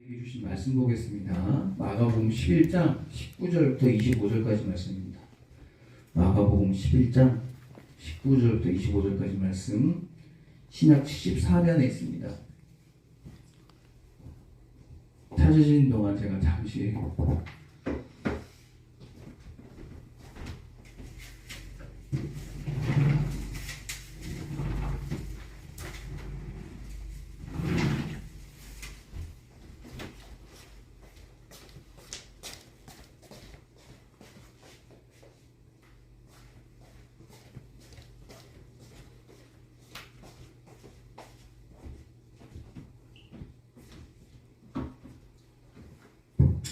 주신 말씀 보겠습니다. 마가복음 11장 19절부터 25절까지 말씀입니다. 마가복음 11장 19절부터 25절까지 말씀, 신약 74면에 있습니다. 찾으시는 동안 제가 잠시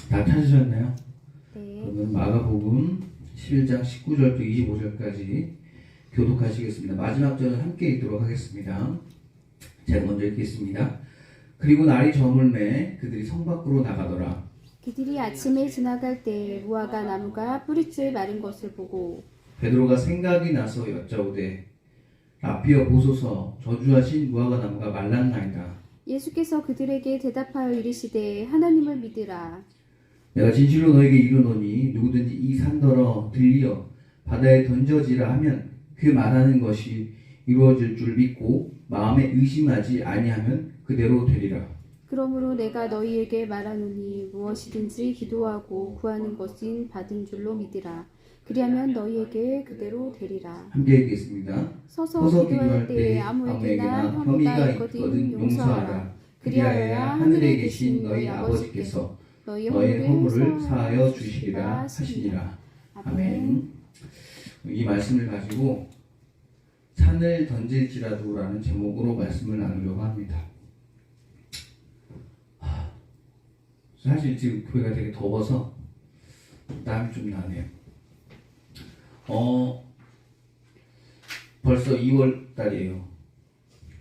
다 찾으셨나요? 네. 그러면 마가복음 11장 19절부터 25절까지 교독하시겠습니다. 마지막 절을 함께 읽도록 하겠습니다. 제가 먼저 읽겠습니다. 그리고 날이 저물매 그들이 성 밖으로 나가더라. 그들이 아침에 지나갈 때 무화과 나무가 뿌리째 마른 것을 보고 베드로가 생각이 나서 여짜오되 라피어 보소서, 저주하신 무화과 나무가 말랐나이다. 예수께서 그들에게 대답하여 이르시되 하나님을 믿으라. 내가 진실로 너에게 이르노니 누구든지 이 산더러 들리어 바다에 던져지라 하면 그 말하는 것이 이루어질 줄 믿고 마음에 의심하지 아니하면 그대로 되리라. 그러므로 내가 너희에게 말하노니 무엇이든지 기도하고 구하는 것은 받은 줄로 믿으라. 그리하면 너희에게 그대로 되리라. 함께 읽겠습니다. 서서 기도할 때 아무에게나 혐의가 있거든 용서하라. 그리하여야 하늘에 계신 너희 아버지께서 너희 허물을 사하여 주시리라 하시니라. 아멘. 이 말씀을 가지고 산을 던질지라도라는 제목으로 말씀을 나누려고 합니다. 사실 지금 교회가 되게 더워서 땀이 좀 나네요. 벌써 2월 달이에요.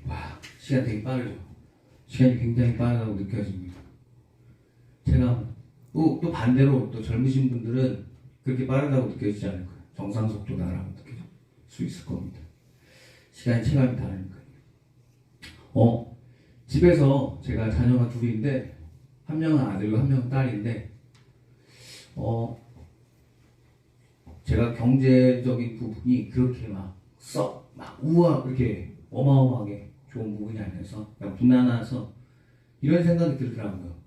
와, 시간 되게 빠르죠. 시간이 굉장히 빠르다고 느껴집니다. 제가 또 반대로 또 젊으신 분들은 그렇게 빠르다고 느껴지지 않을 거예요. 정상 속도다라고 느낄 수 있을 겁니다. 시간이 체감이 다르니까요. 집에서 제가 자녀가 둘인데 한 명은 아들이고 한 명은 딸인데 제가 경제적인 부분이 그렇게 막 우와 그렇게 어마어마하게 좋은 부분이 아니어서 그냥 무난해서 이런 생각이 들더라고요.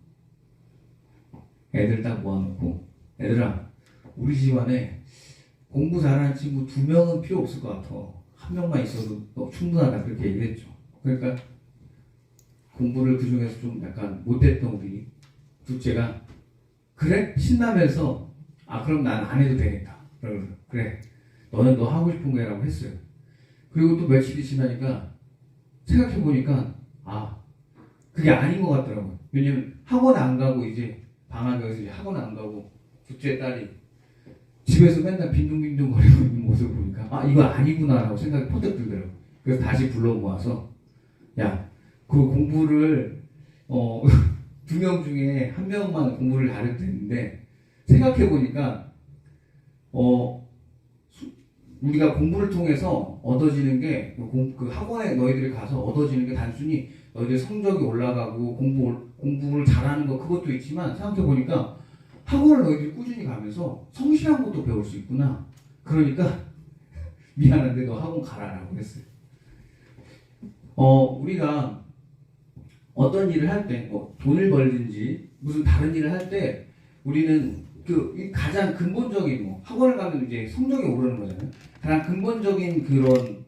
애들 딱 모아놓고 애들아, 우리 집안에 공부 잘하는 친구 2명은 필요 없을 것 같아. 1명만 있어도 충분하다, 그렇게 얘기했죠. 그러니까 공부를 그 중에서 좀 약간 못했던 우리 둘째가 그래? 신나면서 그럼 난 안 해도 되겠다. 그래, 너는 너 하고 싶은 거 해라고 했어요. 그리고 또 며칠이 지나니까 생각해보니까 그게 아닌 것 같더라고요. 왜냐면 학원 안 가고 이제 방학에서 이제 학원 안 가고 둘째 딸이 집에서 맨날 빈둥빈둥 거리고 있는 모습을 보니까 이거 아니구나라고 생각이 퍼뜩 들더라고요. 그래서 다시 불러 모아서 야, 그 공부를 2명 중에 1명만 공부를 잘해도 되는데 생각해보니까 우리가 공부를 통해서 얻어지는 게 그 학원에 너희들이 가서 얻어지는 게 단순히 너희들 성적이 올라가고 공부를 잘하는 거 그것도 있지만 생각해보니까 학원을 너희들이 꾸준히 가면서 성실한 것도 배울 수 있구나. 그러니까 미안한데 너 학원 가라라고 했어요. 우리가 어떤 일을 할 때 돈을 벌든지 무슨 다른 일을 할 때 우리는 그 가장 근본적인 학원을 가면 이제 성적이 오르는 거잖아요. 가장 근본적인 그런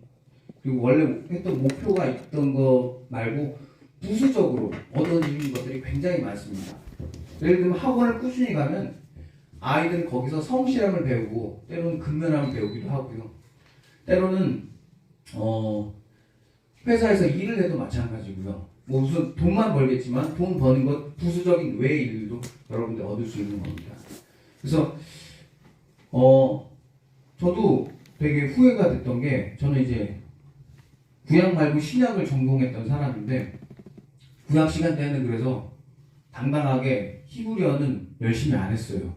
그리고 원래 했던 목표가 있던 거 말고 부수적으로 얻어지는 것들이 굉장히 많습니다. 예를 들면 학원을 꾸준히 가면 아이들은 거기서 성실함을 배우고 때로는 근면함을 배우기도 하고요. 때로는 회사에서 일을 해도 마찬가지고요. 무슨 돈만 벌겠지만 돈 버는 것 부수적인 외의 일도 여러분들 얻을 수 있는 겁니다. 그래서 저도 되게 후회가 됐던 게 저는 이제 구약 말고 신약을 전공했던 사람인데 구약 시간 때는 그래서 당당하게 히브리어는 열심히 안 했어요.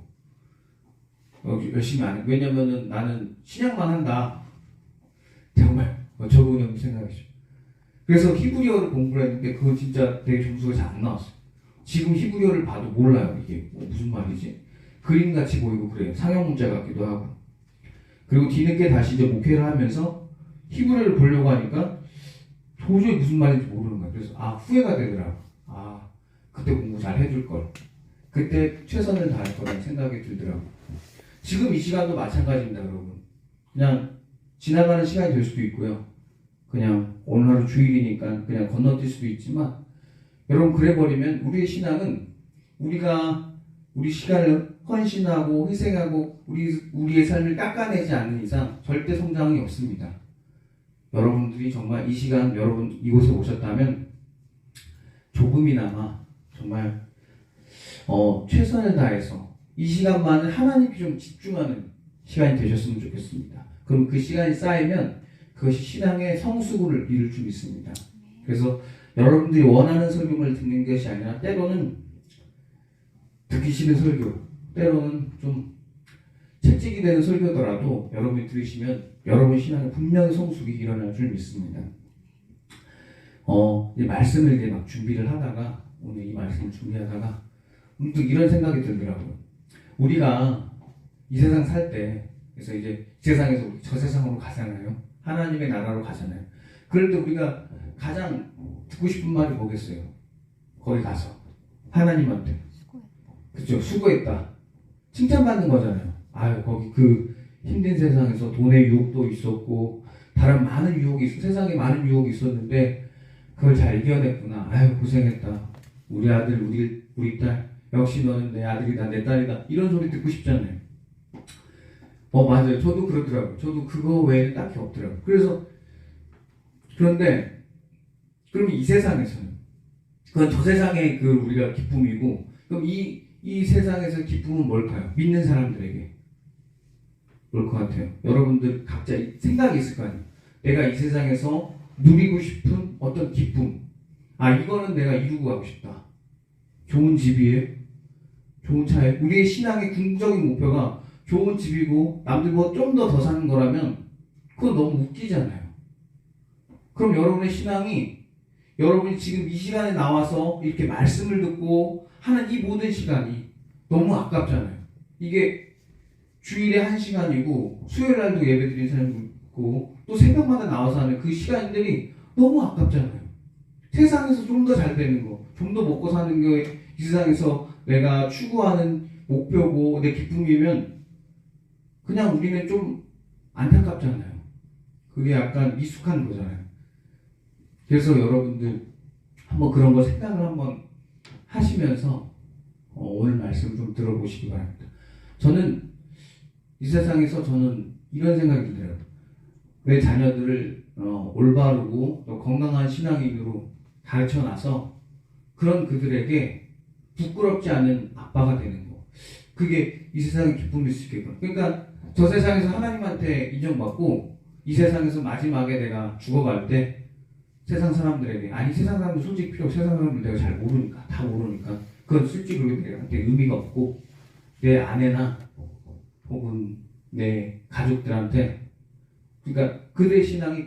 열심히 안 했어요. 왜냐면은 나는 신약만 한다. 정말 저분이 생각이죠. 그래서 히브리어를 공부를 했는데 그건 진짜 되게 점수가 잘 안 나왔어요. 지금 히브리어를 봐도 몰라요. 이게 무슨 말이지? 그림같이 보이고 그래요. 상형 문자 같기도 하고. 그리고 뒤늦게 다시 이제 목회를 하면서 히브리어를 보려고 하니까 도저히 무슨 말인지 모르는 거예요. 그래서 후회가 되더라고. 그때 공부 잘 해줄 걸. 그때 최선을 다할 거라는 생각이 들더라고. 지금 이 시간도 마찬가지입니다, 여러분. 그냥 지나가는 시간이 될 수도 있고요. 그냥 오늘 하루 주일이니까 그냥 건너뛸 수도 있지만, 여러분 그래 버리면 우리의 신앙은 우리가 우리 시간을 헌신하고 희생하고 우리의 삶을 깎아내지 않는 이상 절대 성장이 없습니다. 여러분들이 정말 이 시간 여러분 이곳에 오셨다면 조금이나마 정말 최선을 다해서 이 시간만은 하나님께 좀 집중하는 시간이 되셨으면 좋겠습니다. 그럼 그 시간이 쌓이면 그것이 신앙의 성숙을 이룰 줄 믿습니다. 그래서 여러분들이 원하는 설교를 듣는 것이 아니라 때로는 듣기 싫은 설교, 때로는 좀 채찍이 되는 설교더라도 여러분이 들으시면 여러분 신앙에 분명히 성숙이 일어날 줄 믿습니다. 이 말씀을 이제 막 준비를 하다가 오늘 이 말씀을 준비하다가 문득 이런 생각이 들더라고요. 우리가 이 세상 살 때 그래서 이제 세상에서 우리 저 세상으로 가잖아요. 하나님의 나라로 가잖아요. 그럴 때 우리가 가장 듣고 싶은 말이 뭐겠어요? 거기 가서 하나님한테 그쵸, 수고했다. 칭찬받는 거잖아요. 거기 그 힘든 세상에서 돈의 유혹도 있었고 다른 많은 유혹이 세상에 많은 유혹이 있었는데 그걸 잘 이겨냈구나. 고생했다. 우리 아들, 우리 딸, 역시 너는 내 아들이다, 내 딸이다. 이런 소리 듣고 싶잖아요. 맞아요. 저도 그러더라고요. 저도 그거 외에는 딱히 없더라고요. 그런데 그러면 이 세상에서는 그건 저 세상의 그 우리가 기쁨이고, 그럼 이 세상에서 기쁨은 뭘까요? 믿는 사람들에게 뭘 것 같아요? 여러분들 각자 생각이 있을 거 아니에요. 내가 이 세상에서 누리고 싶은 어떤 기쁨, 이거는 내가 이루고 가고 싶다. 좋은 집이에요? 좋은 차에? 우리의 신앙의 궁극적인 목표가 좋은 집이고 남들보다 좀 더 사는 거라면 그건 너무 웃기잖아요. 그럼 여러분의 신앙이 여러분이 지금 이 시간에 나와서 이렇게 말씀을 듣고 하는 이 모든 시간이 너무 아깝잖아요. 이게 주일에 1시간이고 수요일 날도 예배 드리는 사람도 있고 또 새벽마다 나와서 하는 그 시간들이 너무 아깝잖아요. 세상에서 좀 더 잘 되는 거, 좀 더 먹고 사는 게 이 세상에서 내가 추구하는 목표고 내 기쁨이면 그냥 우리는 좀 안타깝잖아요. 그게 약간 미숙한 거잖아요. 그래서 여러분들 한번 그런 거 생각을 한번 하시면서 오늘 말씀 좀 들어보시기 바랍니다. 저는 이 세상에서 이런 생각이 들어요. 내 자녀들을 올바르고 또 건강한 신앙인으로 가르쳐놔서 그런 그들에게 부끄럽지 않은 아빠가 되는 거. 그게 이 세상의 기쁨일 수 있겠구나. 그러니까 저 세상에서 하나님한테 인정받고 이 세상에서 마지막에 내가 죽어갈 때 세상 사람들에게 세상 사람들 솔직히 필요 없고 세상 사람들 내가 잘 모르니까 다 모르니까 그건 솔직히 내한테 의미가 없고 내 아내나 혹은 내 가족들한테 그러니까 그들의 신앙이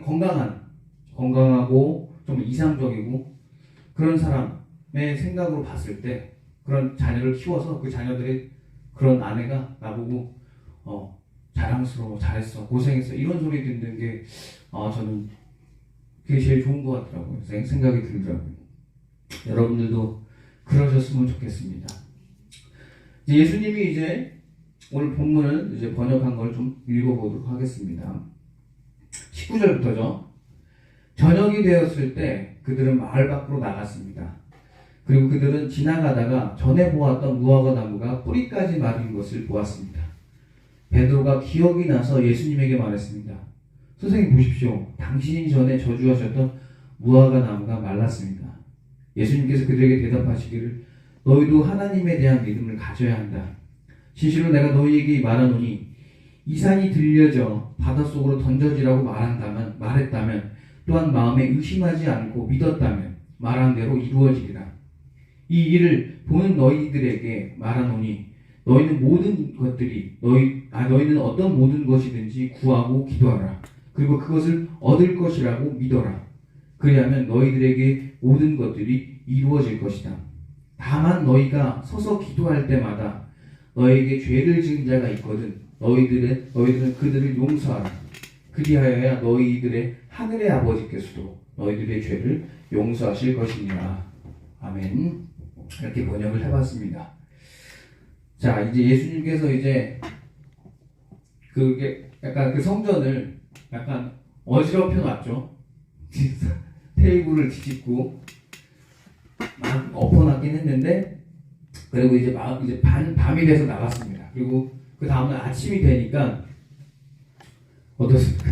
건강하고 좀 이상적이고 그런 사람의 생각으로 봤을 때 그런 자녀를 키워서 그 자녀들의 그런 아내가 나보고 자랑스러워, 잘했어, 고생했어 이런 소리 듣는 게 저는 그게 제일 좋은 것 같더라고요. 생각이 들더라고요. 여러분들도 그러셨으면 좋겠습니다. 예수님이 이제 오늘 본문을 이제 번역한 걸 좀 읽어보도록 하겠습니다. 19절부터죠. 저녁이 되었을 때 그들은 마을 밖으로 나갔습니다. 그리고 그들은 지나가다가 전에 보았던 무화과 나무가 뿌리까지 마른 것을 보았습니다. 베드로가 기억이 나서 예수님에게 말했습니다. 선생님 보십시오. 당신이 전에 저주하셨던 무화과 나무가 말랐습니다. 예수님께서 그들에게 대답하시기를 너희도 하나님에 대한 믿음을 가져야 한다. 진실로 내가 너희에게 말하노니 이 산이 들려져 바닷속으로 던져지라고 말했다면 또한 마음에 의심하지 않고 믿었다면 말한 대로 이루어지리라. 이 일을 보는 너희들에게 말하노니 너희는 너희는 어떤 모든 것이든지 구하고 기도하라. 그리고 그것을 얻을 것이라고 믿어라. 그리하면 너희들에게 모든 것들이 이루어질 것이다. 다만 너희가 서서 기도할 때마다 너에게 죄를 지은 자가 있거든 너희들은 그들을 용서하라. 그리하여야 너희들의 하늘의 아버지께서도 너희들의 죄를 용서하실 것이니라. 아멘. 이렇게 번역을 해봤습니다. 자, 이제 예수님께서 이제 그게 약간 그 성전을 약간 어지럽혀 놨죠. 테이블을 뒤집고 막 엎어놨긴 했는데, 그리고 이제 밤이 돼서 나갔습니다. 그리고 그 다음날 아침이 되니까 어떻습니까?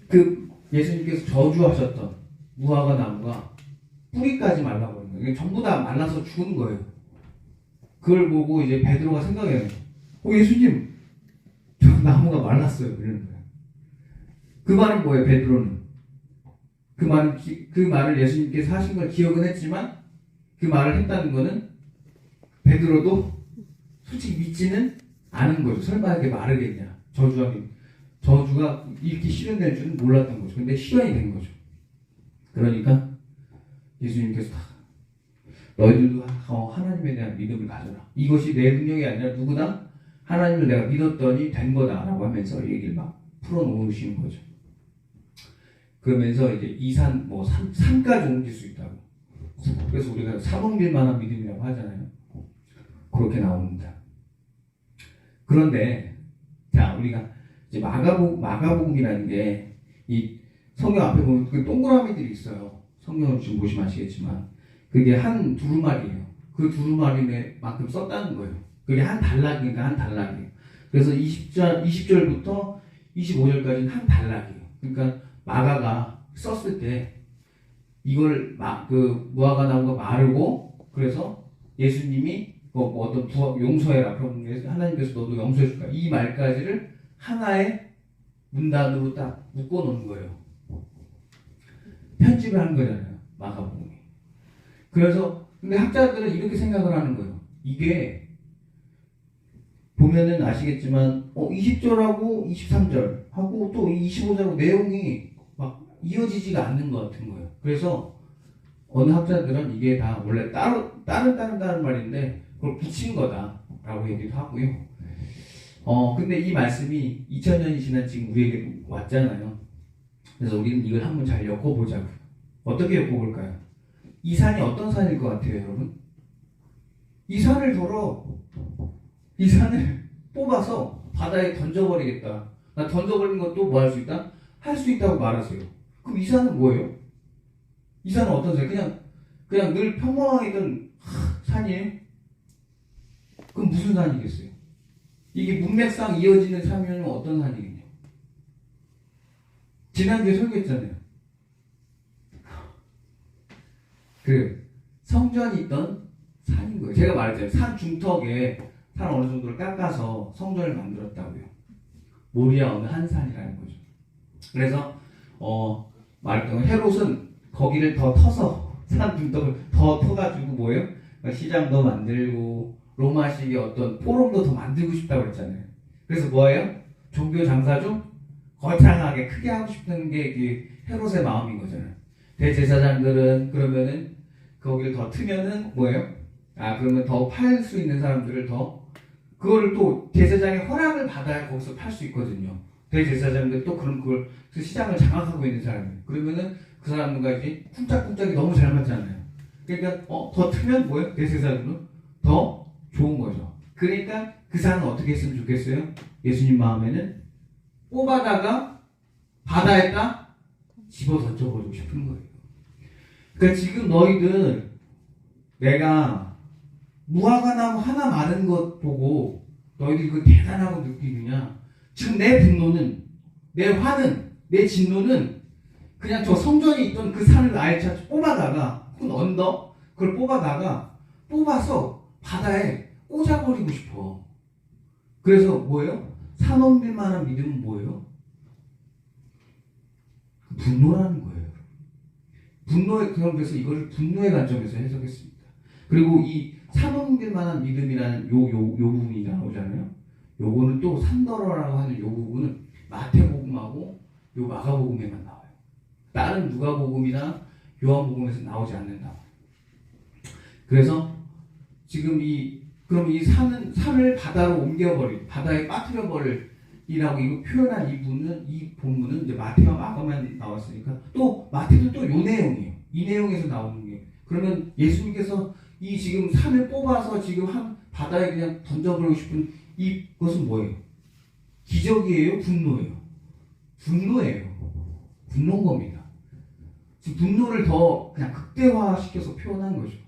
그 예수님께서 저주하셨던 무화과 나무가 뿌리까지 말라버린 거예요. 이게 전부 다 말라서 죽은 거예요. 그걸 보고 이제 베드로가 생각해요. 예수님, 저 나무가 말랐어요. 이러는 거예요. 그 말은 뭐예요, 베드로는? 그 말을 예수님께서 하신 걸 기억은 했지만, 그 말을 했다는 거는 베드로도 솔직히 믿지는 않은 거죠. 설마 이렇게 마르겠냐. 저주가 이렇게 실현될 줄은 몰랐던 거죠. 근데 실현이 된 거죠. 그러니까 예수님께서 너희들도 하나님에 대한 믿음을 가져라. 이것이 내 능력이 아니라 누구나 하나님을 내가 믿었더니 된 거다라고 하면서 얘기를 막 풀어놓으시는 거죠. 그러면서 이제 산까지 옮길 수 있다고. 그래서 우리가 사범길 만한 믿음이라고 하잖아요. 그렇게 나옵니다. 그런데 자, 우리가 이제 마가복음이라는 게 이 성경 앞에 보면 그 동그라미들이 있어요. 성경을 지금 보시면 아시겠지만 그게 한 두루마리예요. 그 두루마리만큼 썼다는 거예요. 그게 한 단락이니까 한 단락이에요. 그래서 20절부터 25절까지는 한 단락이에요. 그러니까 마가가 썼을 때 이걸 그 무화과 나무가 마르고 그래서 예수님이 어떤 용서해라. 그럼 하나님께서 너도 용서해 줄까? 이 말까지를 하나의 문단으로 딱 묶어 놓은 거예요. 편집을 한 거잖아요. 마가복음이. 그래서 근데 학자들은 이렇게 생각을 하는 거예요. 이게 보면은 아시겠지만 20절하고 23절 하고 또 25절하고 내용이 막 이어지지가 않는 것 같은 거예요. 그래서 어느 학자들은 이게 다 원래 다른 말인데 그걸 붙인 거다라고 얘기도 하고요. 근데 이 말씀이 2000년이 지난 지금 우리에게 왔잖아요. 그래서 우리는 이걸 한번 잘 엮어보자고요. 어떻게 엮어볼까요? 이 산이 어떤 산일 것 같아요, 여러분? 이 산을 뽑아서 바다에 던져버리겠다. 나 던져버리는 것도 뭐 할 수 있다? 할 수 있다고 말하세요. 그럼 이 산은 뭐예요? 이 산은 어떤 산이에요? 그냥 늘 평범하게 있던 산이에요? 그럼 무슨 산이겠어요? 이게 문맥상 이어지는 산이면 어떤 산이겠냐? 지난주에 설교했잖아요. 그 성전이 있던 산인 거예요. 제가 말했잖아요. 산 중턱에 산 어느 정도를 깎아서 성전을 만들었다고요. 모리아 어느 한 산이라는 거죠. 그래서 말했던 헤롯은 거기를 더 터서 산 중턱을 더 터가지고 뭐예요? 시장도 만들고 로마식의 어떤 포럼도 더 만들고 싶다고 그랬잖아요. 그래서 뭐예요? 종교 장사 좀 거창하게 크게 하고 싶은 게 헤롯의 마음인 거잖아요. 대제사장들은 그러면은 거기를 더 트면은 뭐예요? 그러면 더 팔 수 있는 사람들을 그거를 또 제사장의 허락을 받아야 거기서 팔 수 있거든요. 대제사장들 또 그걸 그 시장을 장악하고 있는 사람들. 그러면은 그 사람들과 이제 쿵짝쿵짝이 너무 잘 맞잖아요. 그러니까 더 트면 뭐예요? 대제사장은 더 좋은 거죠. 그러니까 그 산은 어떻게 했으면 좋겠어요? 예수님 마음에는 뽑아다가 바다에다 집어 던져버리고 싶은 거예요. 그러니까 지금 너희들 내가 무화과나무 하나 마른 것 보고 너희들이 그거 대단하고 느끼느냐? 지금 내 분노는, 내 화는, 내 진노는 그냥 저 성전이 있던 그 산을 아예 뽑아다가 그걸 뽑아서 바다에 꽂아버리고 싶어. 그래서 뭐예요? 산 옮길 만한 믿음은 뭐예요? 분노라는 거예요. 그래서 이거를 분노의 관점에서 해석했습니다. 그리고 이 산 옮길 만한 믿음이라는 요 부분이 나오잖아요. 요거는 또 산더러라고 하는 요 부분은 마태복음하고 요 마가복음에만 나와요. 다른 누가복음이나 요한복음에서 나오지 않는다. 그래서 지금 그럼 이 산을 바다로 옮겨버릴, 바다에 빠뜨려버릴이라고 이거 표현한 이 본문은 이제 마태와 마가만 나왔으니까 또 마태도 또 요 내용이에요. 이 내용에서 나오는 게. 그러면 예수님께서 이 지금 산을 뽑아서 지금 한 바다에 그냥 던져버리고 싶은 이것은 뭐예요? 기적이에요? 분노예요? 분노예요. 분노인 겁니다. 지금 분노를 더 그냥 극대화시켜서 표현한 거죠.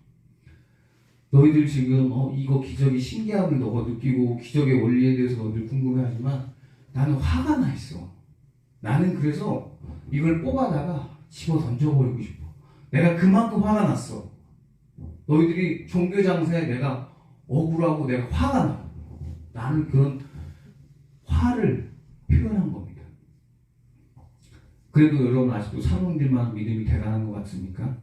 너희들 지금 이거 기적이 신기함을 너가 느끼고 기적의 원리에 대해서 늘 궁금해하지만 나는 화가 나 있어. 나는 그래서 이걸 뽑아다가 집어 던져버리고 싶어. 내가 그만큼 화가 났어. 너희들이 종교 장사에 내가 억울하고 내가 화가 나. 나는 그런 화를 표현한 겁니다. 그래도 여러분 아직도 사람들만 믿음이 대단한 것 같습니까?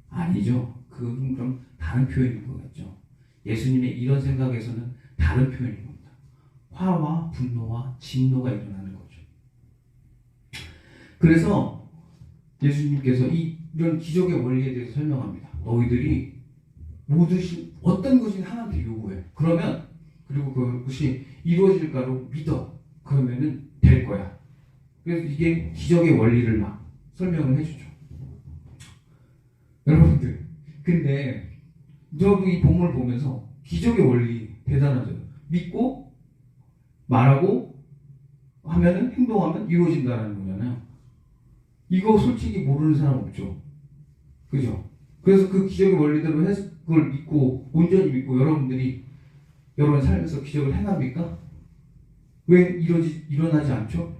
아니죠. 그건 좀 다른 표현인 것 같죠. 예수님의 이런 생각에서는 다른 표현인 겁니다. 화와 분노와 진노가 일어나는 거죠. 그래서 예수님께서 이런 기적의 원리에 대해서 설명합니다. 너희들이 어떤 것이 하나님께 요구해. 그리고 그것이 이루어질까로 믿어. 그러면은 될 거야. 그래서 이게 기적의 원리를 막 설명을 해주죠. 여러분들, 근데 여러분 이 본문을 보면서 기적의 원리 대단하죠. 믿고 말하고 하면은 행동하면 이루어진다는 거잖아요. 이거 솔직히 모르는 사람 없죠. 그죠? 그래서 그 기적의 원리대로 해서 그걸 믿고 온전히 믿고 여러분들이 여러분 삶에서 기적을 행합니까? 왜 일어나지 않죠?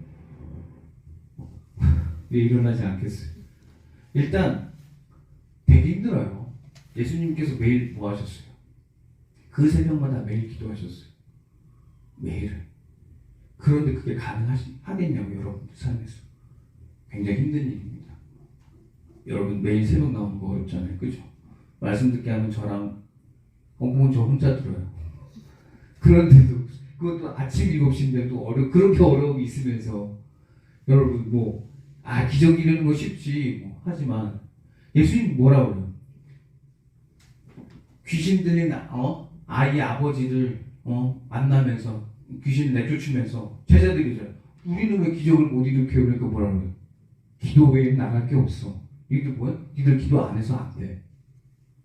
왜 일어나지 않겠어요? 일단 되게 힘들어요. 예수님께서 매일 뭐 하셨어요? 그 새벽마다 매일 기도하셨어요. 매일. 그런데 그게 하겠냐고 여러분들 삶에서. 굉장히 힘든 일입니다. 여러분 매일 새벽 나오는 거 어렵잖아요. 그죠? 말씀 듣게 하면 저랑 공공은 저 혼자 들어요. 그런데도 그것도 아침 7시인데도 그렇게 어려움이 있으면서 여러분 기적 이루는 거 쉽지 하지만 예수님 뭐라고 그래요? 귀신 들린 아이의 아버지를 만나면서 귀신 내쫓으면서 제자들이죠. 우리는 왜 기적을 못 일으켜? 그러니까 뭐라고 그래요? 기도 외에 나갈 게 없어. 니들 뭐야? 니들 기도 안 해서 안 돼.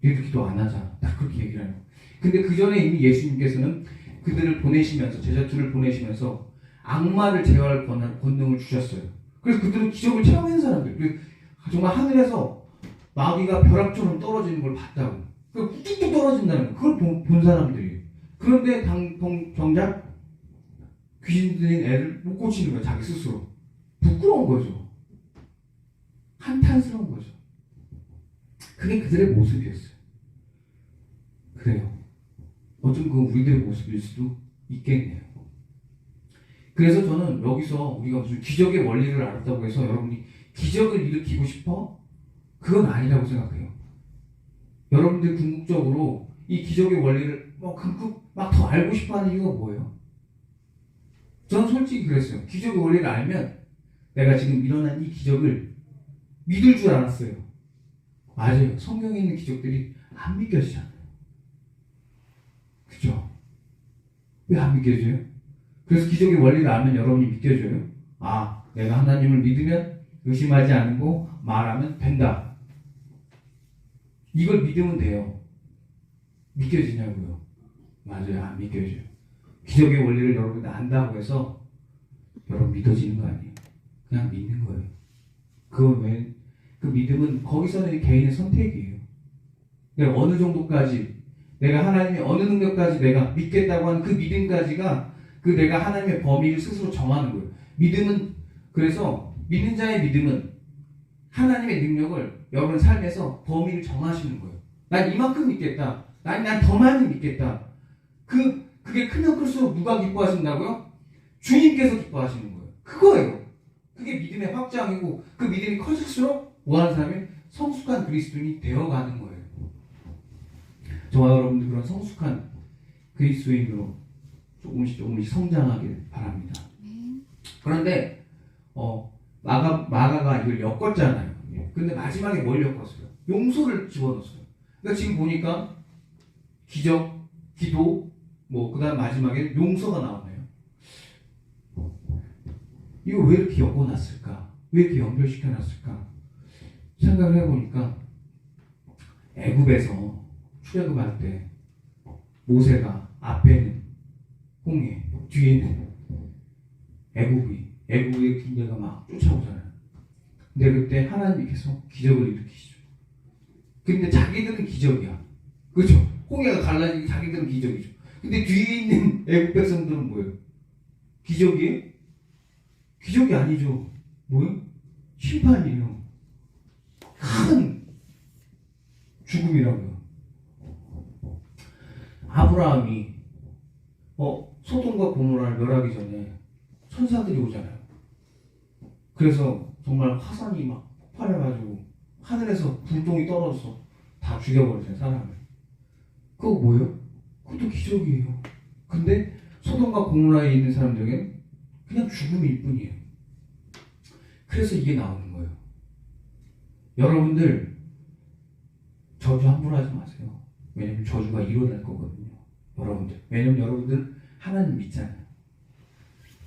니들 기도 안 하자. 딱 그렇게 얘기를 해요. 근데 그 전에 이미 예수님께서는 그들을 보내시면서 제자들을 보내시면서 악마를 제어할 권능을 주셨어요. 그래서 그들은 기적을 체험한 사람들. 정말 하늘에서 마귀가 벼락처럼 떨어지는 걸 봤다고. 뚝뚝 떨어진다는 거. 그걸 본 사람들이에요. 그런데 정작 귀신 들린 애를 못 고치는 거예요. 자기 스스로. 부끄러운 거죠. 한탄스러운 거죠. 그게 그들의 모습이었어요. 그래요. 어쩜 그건 우리들의 모습일 수도 있겠네요. 그래서 저는 여기서 우리가 무슨 기적의 원리를 알았다고 해서 여러분이 기적을 일으키고 싶어? 그건 아니라고 생각해요. 여러분들 궁극적으로 이 기적의 원리를 막 더 알고 싶어 하는 이유가 뭐예요? 저는 솔직히 그랬어요. 기적의 원리를 알면 내가 지금 일어난 이 기적을 믿을 줄 알았어요. 맞아요. 성경에 있는 기적들이 안 믿겨지잖아요. 그죠? 왜 안 믿겨져요? 그래서 기적의 원리를 알면 여러분이 믿겨져요. 내가 하나님을 믿으면 의심하지 않고 말하면 된다. 이걸 믿으면 돼요. 믿겨지냐고요? 맞아요. 안 믿겨져요. 기적의 원리를 여러분이 안다고 해서 여러분 믿어지는 거 아니에요. 그냥 믿는 거예요. 그 믿음은 거기서는 개인의 선택이에요. 내가 어느 정도까지 내가 하나님의 어느 능력까지 내가 믿겠다고 하는 그 믿음까지가 내가 하나님의 범위를 스스로 정하는 거예요. 믿음은 그래서 믿는 자의 믿음은 하나님의 능력을 여러분 삶에서 범위를 정하시는 거예요. 난 이만큼 믿겠다. 난 더 많이 믿겠다. 그게 크면 클수록 누가 기뻐하신다고요? 주님께서 기뻐하시는 거예요. 그거예요. 그게 믿음의 확장이고 그 믿음이 커질수록 뭐하는 사람이 성숙한 그리스도인이 되어가는 거예요. 저와 여러분들 그런 성숙한 그리스도인으로 조금씩 성장하길 바랍니다. 그런데 마가가 이걸 엮었잖아요. 근데 마지막에 뭘 엮었어요? 용서를 집어넣었어요. 그러니까 지금 보니까 기적, 기도, 뭐 그다음 마지막에 용서가 나오네요. 이거 왜 이렇게 엮어놨을까? 왜 이렇게 연결시켜놨을까? 생각을 해보니까 애굽에서 출애굽할 때 모세가 앞에는 홍해, 뒤에는 애굽의 군대가 막 쫓아오잖아요. 근데 그때 하나님께서 기적을 일으키시죠. 근데 자기들은 기적이야. 그렇죠? 홍해가 갈라지기 자기들은 기적이죠. 근데 뒤에 있는 애굽 백성들은 뭐예요? 기적이에요? 기적이 아니죠. 뭐예요? 심판이에요. 큰 죽음이라고요. 아브라함이 소돔과 고모라를 멸하기 전에 천사들이 오잖아요. 그래서 정말 화산이 막 폭발해가지고 하늘에서 불똥이 떨어져서 다 죽여버리잖아요, 사람을. 그거 뭐예요? 그것도 기적이에요. 근데 소돔과 고모라에 있는 사람들에게는 그냥 죽음일 뿐이에요. 그래서 이게 나오는 거예요. 여러분들 저주 함부로 하지 마세요. 왜냐면 저주가 일어날 거거든요. 여러분들. 왜냐면 여러분들 하나님 믿잖아요.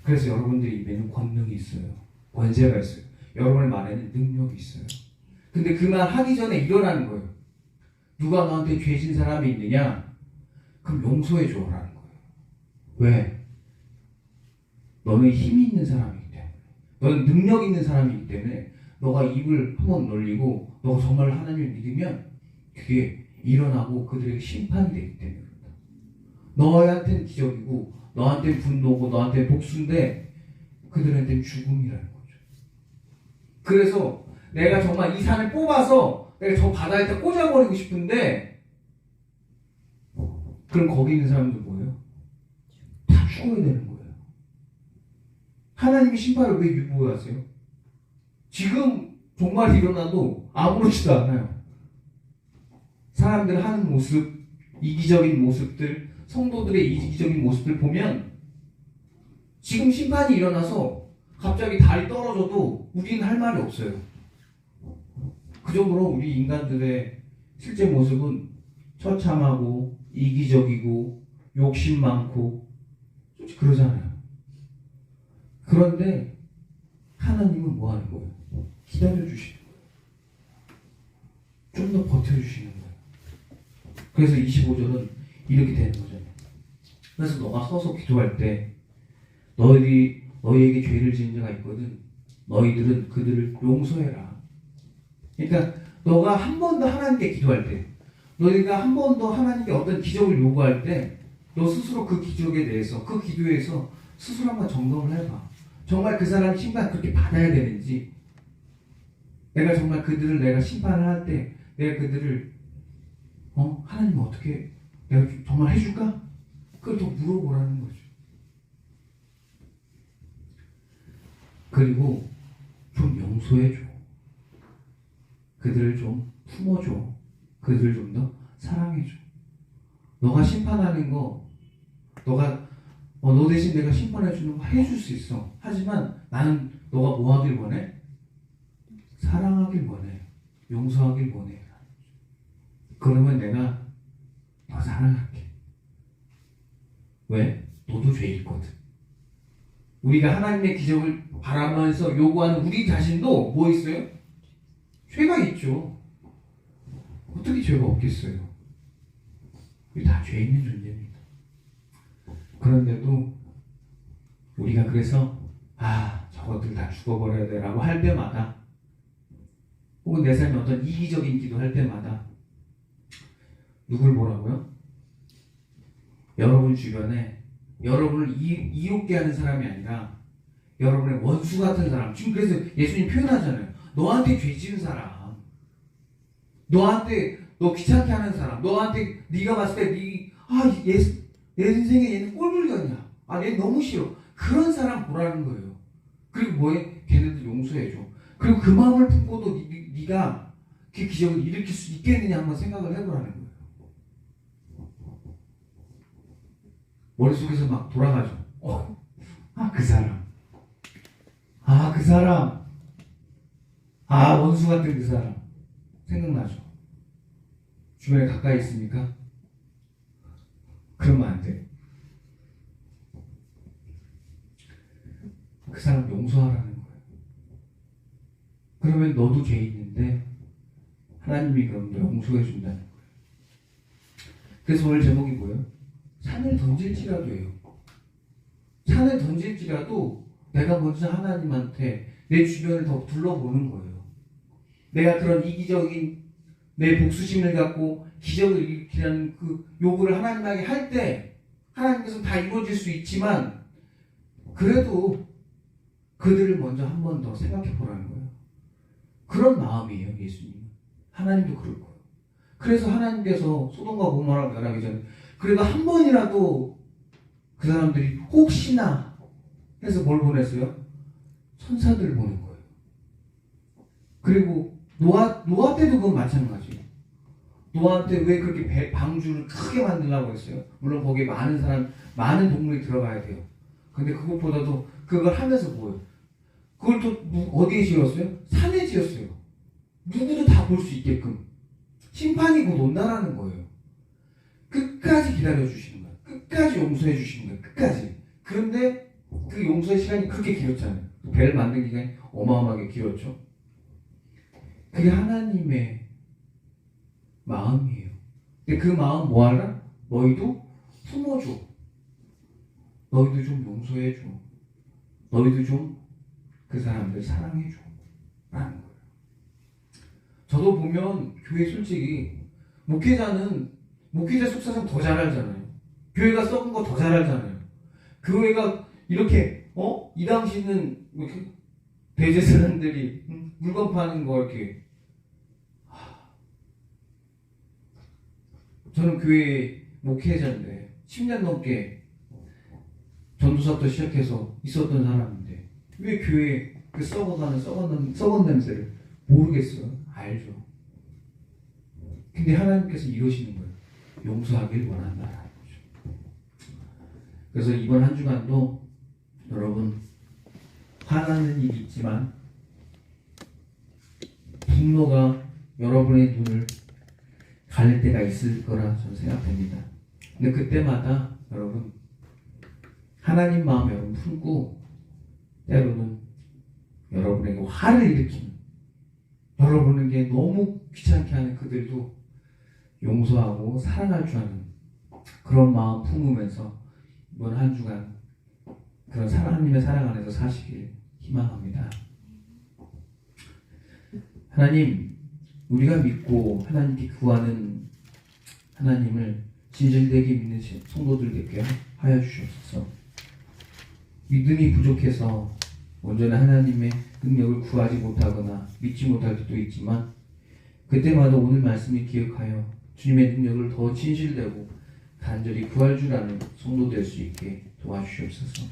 그래서 여러분들이 입에는 권능이 있어요. 권세가 있어요. 여러분의 말에는 능력이 있어요. 근데 그 말 하기 전에 일어나는 거예요. 누가 너한테 죄진 사람이 있느냐? 그럼 용서해 줘라는 거예요. 왜? 너는 힘이 있는 사람이기 때문에. 너는 능력 있는 사람이기 때문에 너가 입을 한번 놀리고 너가 정말 하나님을 믿으면 그게 일어나고 그들에게 심판이 되기 때문에. 너한테는 기적이고 너한테는 분노고 너한테는 복수인데 그들한테는 죽음이라는 거죠. 그래서 내가 정말 이 산을 뽑아서 내가 저 바다에다 꽂아버리고 싶은데 그럼 거기 있는 사람들 뭐예요? 다 죽어야 되는 거예요. 하나님이 심판을 왜 유보하세요? 지금 정말 일어나도 아무렇지도 않아요. 사람들 하는 모습, 이기적인 모습들, 성도들의 이기적인 모습들 보면 지금 심판이 일어나서 갑자기 달이 떨어져도 우리는 할 말이 없어요. 그 정도로 우리 인간들의 실제 모습은 처참하고 이기적이고 욕심 많고 솔직히 그러잖아요. 그런데 하나님은 뭐 하는 거예요? 기다려주시는 거예요. 좀 더 버텨주시는 거예요. 그래서 25절은 이렇게 되는 거죠. 그래서 너가 서서 기도할 때 너희에게 죄를 지은 자가 있거든. 너희들은 그들을 용서해라. 그러니까 너가 한 번 더 하나님께 기도할 때, 너희가 한 번 더 하나님께 어떤 기적을 요구할 때, 너 스스로 그 기적에 대해서, 그 기도에서 스스로 한번 점검을 해봐. 정말 그 사람이 심판 그렇게 받아야 되는지, 내가 정말 그들을 내가 심판을 할 때, 내가 그들을 하나님 어떻게 내가 정말 해줄까? 그걸 더 물어보라는 거죠. 그리고 좀 용서해줘. 그들을 좀 품어줘. 그들을 좀 더 사랑해줘. 너가 심판하는 거, 너 대신 내가 심판해주는 거 해줄 수 있어. 하지만 나는 너가 뭐 하길 원해? 사랑하길 원해. 용서하길 원해. 그러면 내가 더 사랑할게. 왜? 너도 죄 있거든. 우리가 하나님의 기적을 바라면서 요구하는 우리 자신도 뭐 있어요? 죄가 있죠. 어떻게 죄가 없겠어요? 우리 다 죄 있는 존재입니다. 그런데도 우리가 그래서 저것들 다 죽어버려야 돼 라고 할 때마다, 혹은 내 삶에 어떤 이기적인 기도 할 때마다 누굴 보라고요? 여러분 주변에 여러분을 이롭게 하는 사람이 아니라 여러분의 원수 같은 사람. 지금 그래서 예수님 표현하잖아요. 너한테 죄 지은 사람, 너한테 너 귀찮게 하는 사람, 너한테 네가 봤을 때 내 인생에 얘는 꼴불견이야. 얘 너무 싫어. 그런 사람 보라는 거예요. 그리고 뭐해? 걔네들 용서해줘. 그리고 그 마음을 품고도 네가 그 기적을 일으킬 수 있겠느냐 한번 생각을 해보라는 거예요. 머릿속에서 막 돌아가죠. 그 사람. 그 사람. 원수 같은 그 사람. 생각나죠. 주변에 가까이 있습니까? 그러면 안 돼. 그 사람 용서하라는 거예요. 그러면 너도 죄 있는데 하나님이 그럼 너 용서해 준다는 거예요. 그래서 오늘 제목이 뭐예요? 산을 던질지라도예요. 산을 던질지라도 내가 먼저 하나님한테 내 주변을 더 둘러보는 거예요. 내가 그런 이기적인 내 복수심을 갖고 기적을 일으키려는 그 요구를 하나님에게 할 때 하나님께서는 다 이루어질 수 있지만 그래도 그들을 먼저 한 번 더 생각해 보라는 거예요. 그런 마음이에요, 예수님은. 하나님도 그럴 거예요. 그래서 하나님께서 소돔과 고모라를 멸하기 전에 그래도 한 번이라도 그 사람들이 혹시나 해서 뭘 보냈어요? 천사들을 보낸 거예요. 그리고 노아 때도 그건 마찬가지예요. 노아한테 왜 그렇게 방주를 크게 만들라고 했어요? 물론 거기에 많은 동물이 들어가야 돼요. 근데 그것보다도 그걸 하면서 뭐예요? 그걸 또 어디에 지었어요? 산에 지었어요. 누구도 다 볼 수 있게끔. 심판이 곧 온다라는 거예요. 끝까지 기다려주시는 거예요. 끝까지 용서해 주시는 거예요. 끝까지. 그런데 그 용서의 시간이 그렇게 길었잖아요. 배를 만든 기간이 어마어마하게 길었죠. 그게 하나님의 마음이에요. 근데 그 마음 뭐 하라? 너희도 품어줘. 너희도 좀 용서해줘. 너희도 좀 그 사람들 사랑해줘. 라는 거예요. 저도 보면 교회 솔직히 목회자 속사정 더 잘 알잖아요. 교회가 썩은 거 더 잘 알잖아요. 교회가 이렇게 이 당시는 이렇게 대제사장들이 물건 파는 거 이렇게 저는 교회 목회자인데 10년 넘게 전도사부터 시작해서 있었던 사람인데 왜 교회 그 썩은 냄새를 모르겠어요? 알죠. 근데 하나님께서 이러시는 거예요. 용서하길 원한다라는 거죠. 그래서 이번 한 주간도 여러분 화나는 일이 있지만 분노가 여러분의 눈을 가릴 때가 있을 거라 저는 생각됩니다. 근데 그때마다 여러분 하나님 마음 여러분 품고 때로는 여러분에게 화를 일으키는 여러분에게 너무 귀찮게 하는 그들도 용서하고 사랑할 줄 아는 그런 마음 품으면서 이번 한 주간 그런 하나님의 사랑 안에서 사시길 희망합니다. 하나님, 우리가 믿고 하나님께 구하는 하나님을 진실되게 믿는 성도들 되게 하여 주시옵소서. 믿음이 부족해서 온전히 하나님의 능력을 구하지 못하거나 믿지 못할 때도 있지만 그때마다 오늘 말씀을 기억하여 주님의 능력을 더 진실되고 간절히 구할 줄 아는 성도 될 수 있게 도와주시옵소서.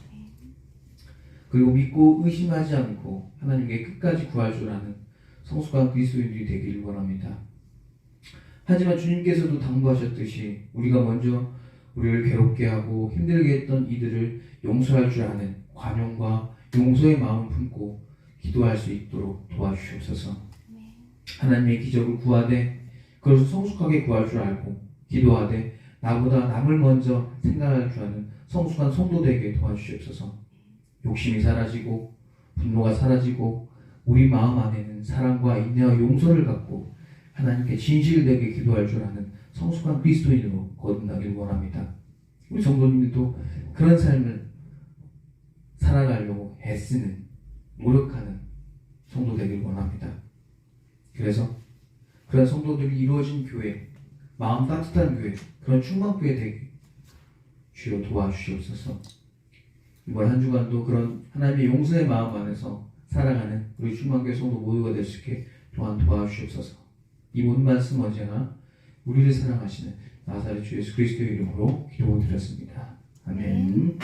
그리고 믿고 의심하지 않고 하나님께 끝까지 구할 줄 아는 성숙한 그리스도인들이 되기를 원합니다. 하지만 주님께서도 당부하셨듯이 우리가 먼저 우리를 괴롭게 하고 힘들게 했던 이들을 용서할 줄 아는 관용과 용서의 마음을 품고 기도할 수 있도록 도와주시옵소서. 하나님의 기적을 구하되 그것을 성숙하게 구할 줄 알고 기도하되 나보다 남을 먼저 생각할 줄 아는 성숙한 성도 되게 도와주시옵소서. 욕심이 사라지고 분노가 사라지고 우리 마음 안에는 사랑과 인내와 용서를 갖고 하나님께 진실되게 기도할 줄 아는 성숙한 그리스도인으로 거듭나길 원합니다. 우리 성도님들도 그런 삶을 살아가려고 애쓰는 노력하는 성도 되길 원합니다. 그래서 그런 성도들이 이루어진 교회, 마음 따뜻한 교회, 그런 충만교회 되게 주여 도와주시옵소서. 이번 한 주간도 그런 하나님의 용서의 마음 안에서 살아가는 우리 충만교회 성도 모두가 될 수 있게 또한 도와주시옵소서. 이 모든 말씀 언제나 우리를 사랑하시는 나사렛 주 예수 그리스도의 이름으로 기도드렸습니다. 아멘.